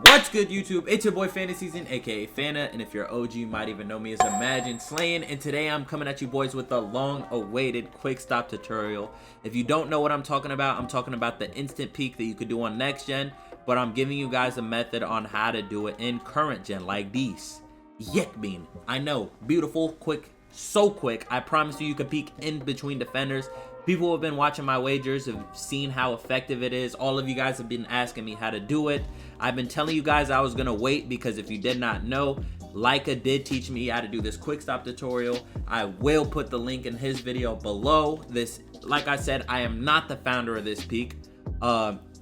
What's good, YouTube? It's your boy FantaSZN, aka Fanta, and if you're OG, you might even know me as Imagine Slaying. And today I'm coming at you boys with a long-awaited quick stop tutorial. If you don't know what I'm talking about the instant peek that you could do on next gen, but I'm giving you guys a method on how to do it in current gen, like these. Yet bean. I know, beautiful, quick, so quick. I promise you, you can peek in between defenders. People who have been watching my wagers have seen how effective it is. All of you guys have been asking me how to do it. I've been telling you guys I was gonna wait because if you did not know, Leica did teach me how to do this quick stop tutorial. I will put the link in his video below. This, like I said, I am not the founder of this peak.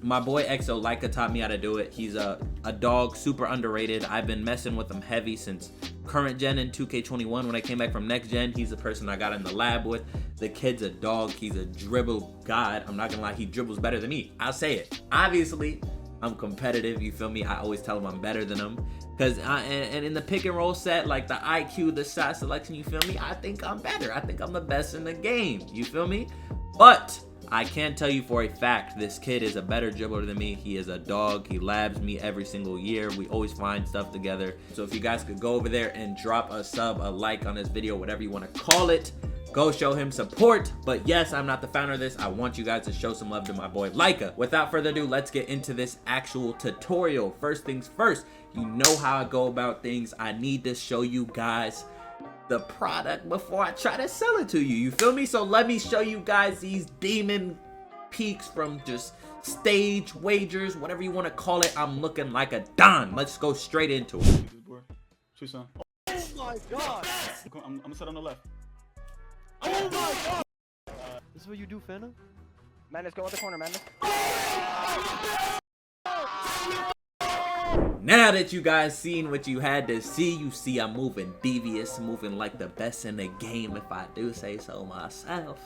My boy XO Leica taught me how to do it. He's a dog, super underrated. I've been messing with him heavy since current gen in 2K21. When I came back from next gen, he's the person I got in the lab with. The kid's a dog. He's a dribble god. I'm not gonna lie, he dribbles better than me. I'll say it. Obviously, I'm competitive, you feel me? I always tell him I'm better than him. Because and in the pick and roll set, like the IQ, the shot selection, you feel me? I think I'm better. I think I'm the best in the game, you feel me? But I can tell you for a fact, this kid is a better dribbler than me. He is a dog. He labs me every single year. We always find stuff together. So if you guys could go over there and drop a sub, a like on this video, whatever you want to call it, go show him support. But yes, I'm not the founder of this. I want you guys to show some love to my boy Leica. Without further ado, let's get into this actual tutorial. First things first, you know how I go about things. I need to show you guys the product before I try to sell it to you. You feel me? So let me show you guys these demon peaks from just stage wagers, whatever you want to call it. I'm looking like a don. Let's go straight into it. Oh my god! I'm gonna sit on the left. Oh my god! This is what you do, Fanta? Madness, go in the corner, Madness. Now that you guys seen what you had to see, you see I'm moving devious, moving like the best in the game, if I do say so myself.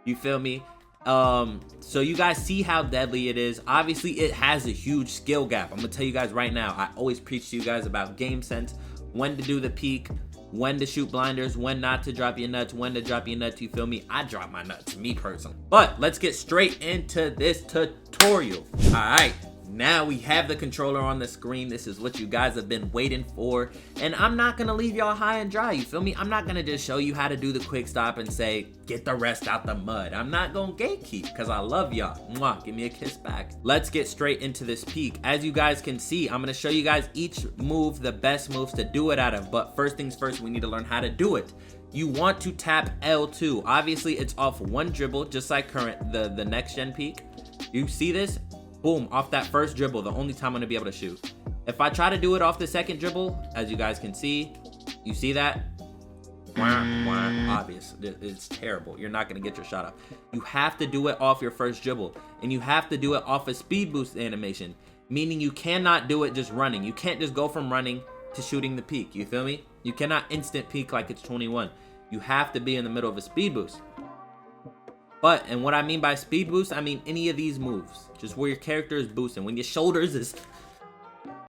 You feel me? So you guys see how deadly it is. Obviously, it has a huge skill gap. I'm gonna tell you guys right now, I always preach to you guys about game sense, when to do the peek, when to shoot blinders, when not to drop your nuts, when to drop your nuts, you feel me? I drop my nuts, me personally. But let's get straight into this tutorial. All right. Now we have the controller on the screen. This is what you guys have been waiting for. And I'm not gonna leave y'all high and dry, you feel me? I'm not gonna just show you how to do the quick stop and say, get the rest out the mud. I'm not gonna gatekeep, because I love y'all. Mwah, give me a kiss back. Let's get straight into this peek. As you guys can see, I'm gonna show you guys each move, the best moves to do it out of. But first things first, we need to learn how to do it. You want to tap L2. Obviously, it's off one dribble, just like the next gen peek. You see this? Boom, off that first dribble, the only time I'm gonna be able to shoot. If I try to do it off the second dribble, as you guys can see, you see that? Obvious, it's terrible. You're not gonna get your shot up. You have to do it off your first dribble, and you have to do it off a speed boost animation, meaning you cannot do it just running. You can't just go from running to shooting the peak, you feel me? You cannot instant peak like it's 21. You have to be in the middle of a speed boost. But, and what I mean by speed boost, I mean any of these moves. Just where your character is boosting. When your shoulders is,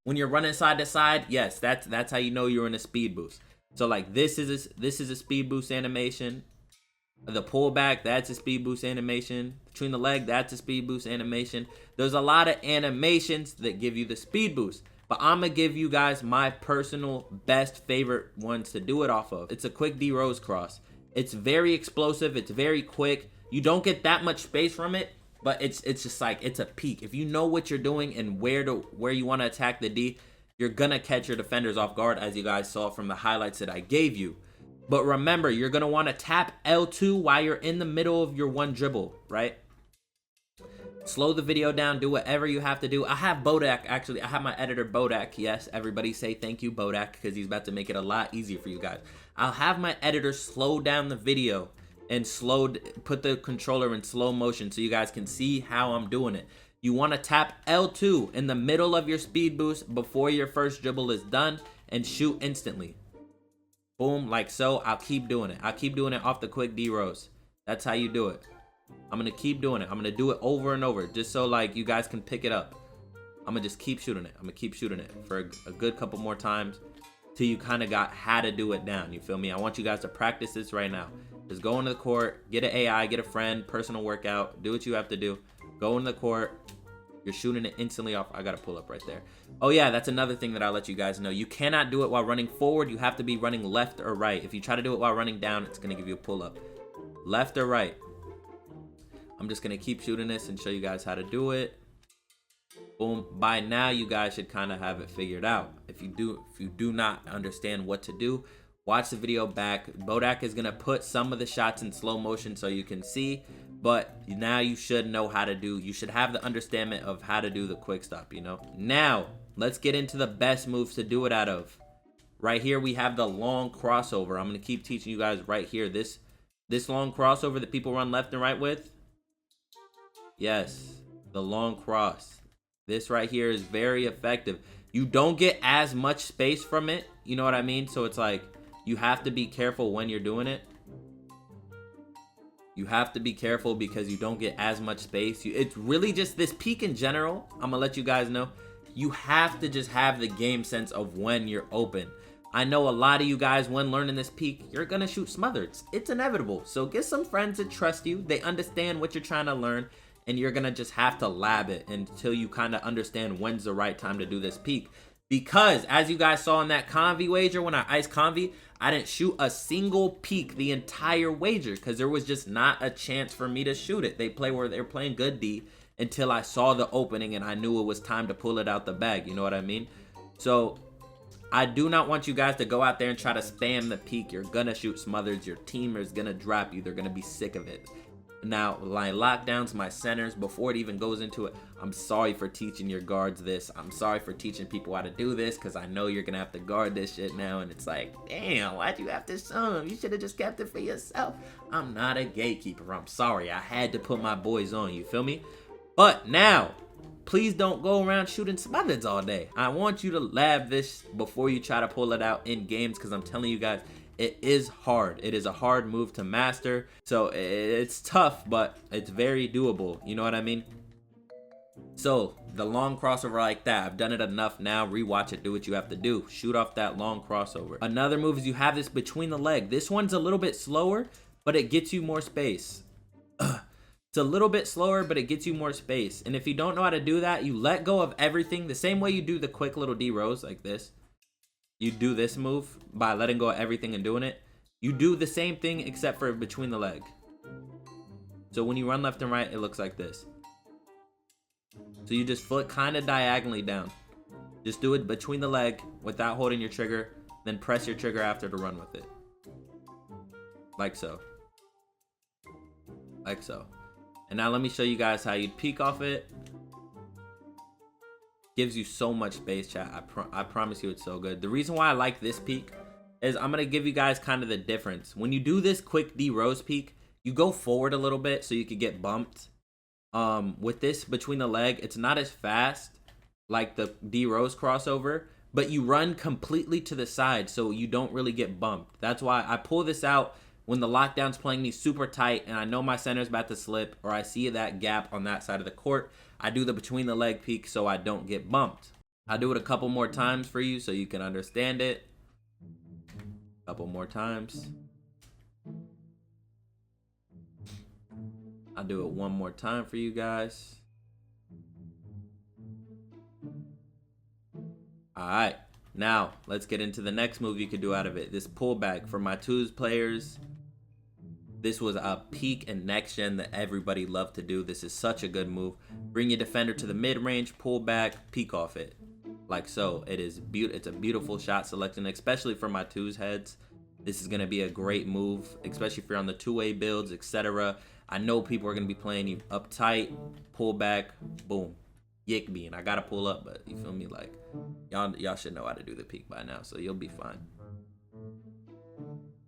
when you're running side to side, yes, that's how you know you're in a speed boost. So like this is a speed boost animation. The pullback, that's a speed boost animation. Between the leg, that's a speed boost animation. There's a lot of animations that give you the speed boost. But I'm gonna give you guys my personal best favorite ones to do it off of. It's a quick D Rose cross. It's very explosive, it's very quick. You don't get that much space from it, but it's just like, it's a peak. If you know what you're doing and where you want to attack the D, you're gonna catch your defenders off guard, as you guys saw from the highlights that I gave you. But remember, you're gonna want to tap L2 while you're in the middle of your one dribble, right? Slow the video down, do whatever you have to do. I have Bodak, actually. I have my editor Bodak. Yes, everybody say thank you, Bodak, because he's about to make it a lot easier for you guys. I'll have my editor slow down the video and put the controller in slow motion so you guys can see how I'm doing it. You want to tap L2 in the middle of your speed boost before your first dribble is done and shoot instantly. Boom, like so. I'll keep doing it. I'll keep doing it off the quick D Rose. That's how you do it. I'm gonna keep doing it. I'm gonna do it over and over just so like you guys can pick it up. I'm gonna just keep shooting it. I'm gonna keep shooting it for a good couple more times till you kind of got how to do it down. You feel me? I want you guys to practice this right now. Just go into the court, get an AI, get a friend, personal workout, do what you have to do. Go into the court, You're shooting it instantly off. I gotta pull up right there. Oh yeah, that's another thing that I'll let you guys know. You cannot do it while running forward. You have to be running left or right. If you try to do it while running down, it's gonna give you a pull up. Left or right. I'm just gonna keep shooting this and show you guys how to do it. Boom. By now, you guys should kind of have it figured out. If you do not understand what to do, watch the video back. Bodak is gonna put some of the shots in slow motion so you can see, but now you should know how to do. You should have the understanding of how to do the quick stop. You know. Now let's get into the best moves to do it out of. Right here we have the long crossover. I'm gonna keep teaching you guys right here. This long crossover that people run left and right with. Yes, the long cross. This right here is very effective. You don't get as much space from it. You know what I mean? So it's like, you have to be careful when you're doing it. You have to be careful because you don't get as much space. It's really just this peak in general. I'm gonna let you guys know. You have to just have the game sense of when you're open. I know a lot of you guys, when learning this peak, you're gonna shoot smothered. It's inevitable. So get some friends that trust you. They understand what you're trying to learn. And you're gonna just have to lab it until you kind of understand when's the right time to do this peak. Because as you guys saw in that Convy wager, when I iced Convy, I didn't shoot a single peak the entire wager because there was just not a chance for me to shoot it. They're playing good D until I saw the opening and I knew it was time to pull it out the bag. You know what I mean? So I do not want you guys to go out there and try to spam the peak. You're gonna shoot smothers. Your team is gonna drop you. They're gonna be sick of it. Now, my lockdowns, my centers, before it even goes into it, I'm sorry for teaching your guards this. I'm sorry for teaching people how to do this because I know you're going to have to guard this shit now. And it's like, damn, why'd you have to show them? You should have just kept it for yourself. I'm not a gatekeeper. I'm sorry. I had to put my boys on. You feel me? But now, please don't go around shooting smothers all day. I want you to lab this before you try to pull it out in games because I'm telling you guys, it is hard. It is a hard move to master. So it's tough, but it's very doable. You know what I mean? So the long crossover like that, I've done it enough now. Rewatch it. Do what you have to do. Shoot off that long crossover. Another move is you have this between the leg. This one's a little bit slower, but it gets you more space. It's a little bit slower, but it gets you more space. And if you don't know how to do that, you let go of everything. The same way you do the quick little D rows like this. You do this move by letting go of everything and doing it. You do the same thing except for between the leg. So when you run left and right, it looks like this. So you just foot kind of diagonally down. Just do it between the leg without holding your trigger. Then press your trigger after to run with it. Like so. Like so. And now let me show you guys how you'd peek off it. Gives you so much space, chat. I promise you it's so good. The reason why I like this peak is I'm gonna give you guys kind of the difference. When you do this quick D rose peak, you go forward a little bit so you could get bumped. With this between the leg, it's not as fast like the D rose crossover, but you run completely to the side so you don't really get bumped. That's why I pull this out when the lockdown's playing me super tight and I know my center's about to slip or I see that gap on that side of the court. I do the between the leg peek so I don't get bumped. I'll do it a couple more times for you so you can understand it. Couple more times. I'll do it one more time for you guys. Alright, now let's get into the next move you could do out of it. This pullback for my twos players. This was a peak and next gen that everybody loved to do. This is such a good move. Bring your defender to the mid-range, pull back, peek off it. Like so. It's a beautiful shot selection, especially for my twos heads. This is going to be a great move, especially if you're on the two-way builds, etc. I know people are going to be playing you up tight, pull back, boom. Yick bean. I got to pull up, but you feel me? Like, y'all should know how to do the peek by now, so you'll be fine.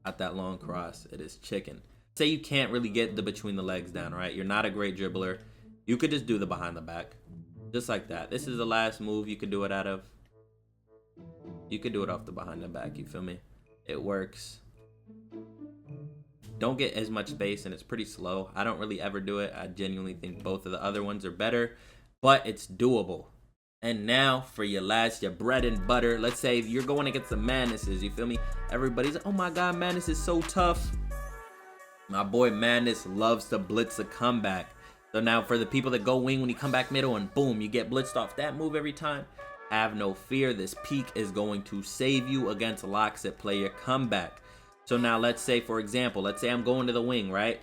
At that long cross, it is chicken. Say you can't really get the between the legs down, right? You're not a great dribbler. You could just do the behind the back. Just like that. This is the last move you could do it out of. You could do it off the behind the back, you feel me? It works. Don't get as much space and it's pretty slow. I don't really ever do it. I genuinely think both of the other ones are better, but it's doable. And now for your last, your bread and butter. Let's say you're going against the Madnesses, you feel me? Everybody's like, oh my God, Madness is so tough. My boy Madness loves to blitz a comeback. So now for the people that go wing when you come back middle and boom, you get blitzed off that move every time, have no fear. This peek is going to save you against locks that play your comeback. So now let's say, for example, let's say I'm going to the wing, right?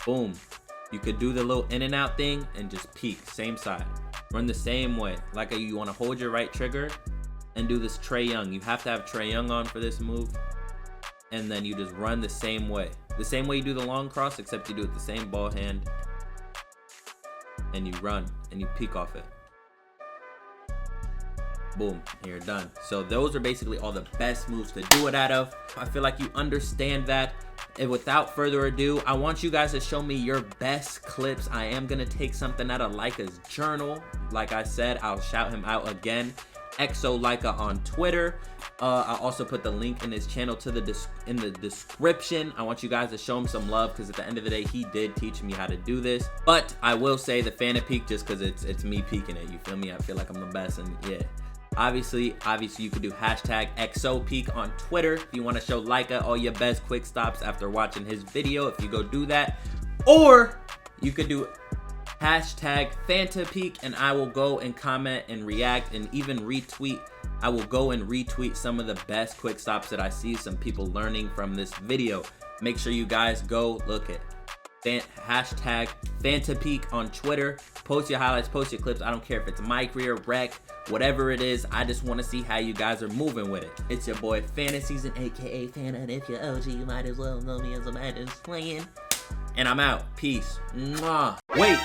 Boom. You could do the little in and out thing and just peek, same side. Run the same way. Like you want to hold your right trigger and do this Trae Young. You have to have Trae Young on for this move. And then you just run the same way. The same way you do the long cross, except you do it the same ball hand. And you run and you peek off it. Boom, and you're done. So those are basically all the best moves to do it out of. I feel like you understand that. And without further ado, I want you guys to show me your best clips. I am gonna take something out of Leica's journal. Like I said, I'll shout him out again. XO Leica on Twitter. I'll also put the link in his channel to in the description. I want you guys to show him some love because at the end of the day, he did teach me how to do this. But I will say the Fanta peek just because it's me peeking it. You feel me? I feel like I'm the best, and yeah. Obviously you could do hashtag XOPeak on Twitter if you want to show Leica all your best quick stops after watching his video, if you go do that. Or you could do hashtag FantaPeak and I will go and comment and react and even retweet. I will go and retweet some of the best quick stops that I see some people learning from this video. Make sure you guys go look at hashtag FantaPeak on Twitter. Post your highlights, post your clips. I don't care if it's my career, rec, whatever it is. I just want to see how you guys are moving with it. It's your boy FantaSZN, aka Fanta, and if you're OG, you might as well know me as a FantaSZN. And I'm out. Peace. Mwah. Wait,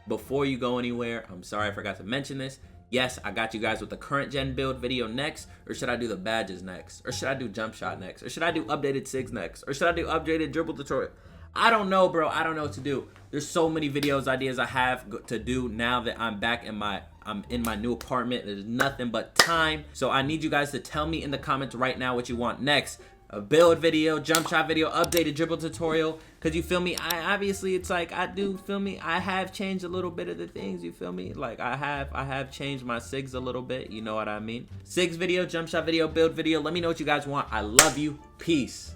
before you go anywhere, I'm sorry I forgot to mention this. Yes, I got you guys with the current gen build video next, or should I do the badges next, or should I do jump shot next, or should I do updated SIGs next, or should I do updated dribble tutorial? I don't know, bro. I don't know what to do. There's so many videos ideas I have to do now that I'm back in my new apartment. There's nothing but time. So I need you guys to tell me in the comments right now what you want next. A build video, jump shot video, updated dribble tutorial. Cause you feel me? Obviously it's like I do feel me. I have changed a little bit of the things, you feel me? Like I have changed my SIGs a little bit, you know what I mean? SIGs video, jump shot video, build video. Let me know what you guys want. I love you. Peace.